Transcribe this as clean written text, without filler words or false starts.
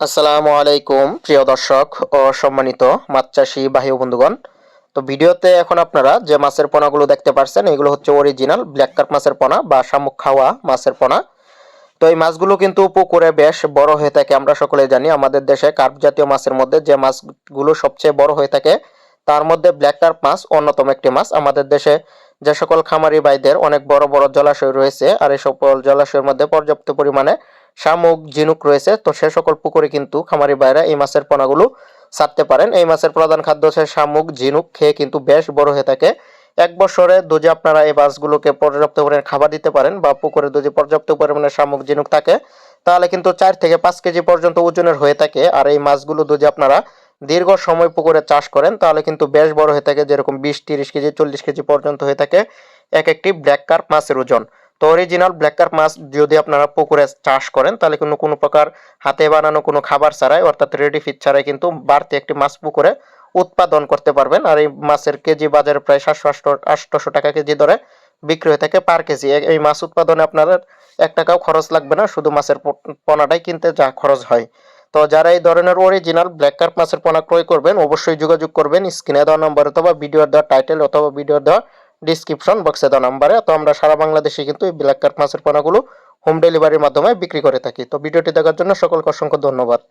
আসসালামু আলাইকুম প্রিয় দর্শক ও সম্মানিত মাছ চাষী ভাই ও বন্ধুগণ। তো ভিডিওতে এখন আপনারা যে মাছের পোনাগুলো দেখতে পাচ্ছেন এগুলো হচ্ছে অরিজিনাল ব্ল্যাক কার্প মাছের পোনা বা শামুক খাওয়া মাছের পোনা। তো এই মাছগুলো কিন্তু পুকুরে বেশ বড় হয়ে থাকে। আমরা সকলে জানি আমাদের দেশে কার্প জাতীয় মাছের মধ্যে যে মাছগুলো সবচেয়ে বড় হয়ে থাকে তার মধ্যে ব্ল্যাক কার্প মাছ অন্যতম একটি মাছ। আমাদের দেশে যে সকল খামারি ভাইদের অনেক বড় বড় জলাশয় রয়েছে আর এই সকল জলাশয়ের মধ্যে পর্যাপ্ত পরিমাণে শামুক ঝিনুক রয়েছে, তো সে সকল পুকুরে কিন্তু খামারি ভাইরা এই মাছের পোনাগুলো ছাড়তে পারেন। এই মাছের প্রধান খাদ্য হচ্ছে শামুক ঝিনুক, খেয়ে কিন্তু বেশ বড় হয়ে থাকে। এক বছরে যদি আপনারা এই মাছগুলোকে পর্যাপ্ত পরিমাণে খাবার দিতে পারেন বা পুকুরে যদি পর্যাপ্ত পরিমাণে শামুক ঝিনুক থাকে তাহলে কিন্তু 4 থেকে 5 কেজি পর্যন্ত ওজনের হয়ে থাকে। আর এই মাছগুলো যদি আপনারা দীর্ঘ সময় পুকুরে চাষ করেন তাহলে কিন্তু বেশ বড় হয়ে থাকে, যেরকম 20-30 কেজি 40 কেজি পর্যন্ত হয়ে থাকে এক একটি ব্ল্যাক কার্প মাছের ওজন। তো অরিজিনাল ব্ল্যাক কার্প মাছ যদি আপনারা পুকুরে চাষ করেন তাহলে কিন্তু কোনো প্রকার হাতে বানানো কোনো খাবার ছাড়াই অর্থাৎ রেডি ফিড ছাড়াই কিন্তু বাড়তি একটি মাছ পুকুরে উৎপাদন করতে পারবেন। আর এই মাছের কেজি বাজারে প্রায় 700-800 টাকা কেজি ধরে বিক্রি হয়ে থাকে পার কেজি। এই মাছ উৎপাদনে আপনাদের 1 টাকাও খরচ লাগবে না, শুধু মাছের পোনাটাই কিনতে যা খরচ হয়। তো যারা এই ধরনের অরিজিনাল ব্ল্যাক কার্প মাছের পোনা ক্রয় করবেন অবশ্যই যোগাযোগ করবেন স্ক্রিনে দেওয়া নম্বর অথবা ভিডিওর দেওয়া টাইটেল অথবা ভিডিওর দেওয়া ডিসক্রিপশন বক্সে দেওয়া নাম্বারে। তো আমরা সারা বাংলাদেশে কিন্তু এই ব্ল্যাক কার্প মাছের পোনাগুলো হোম ডেলিভারির মাধ্যমে বিক্রি করে থাকি। তো ভিডিওটি দেখার জন্য সকলকে অসংখ্য ধন্যবাদ।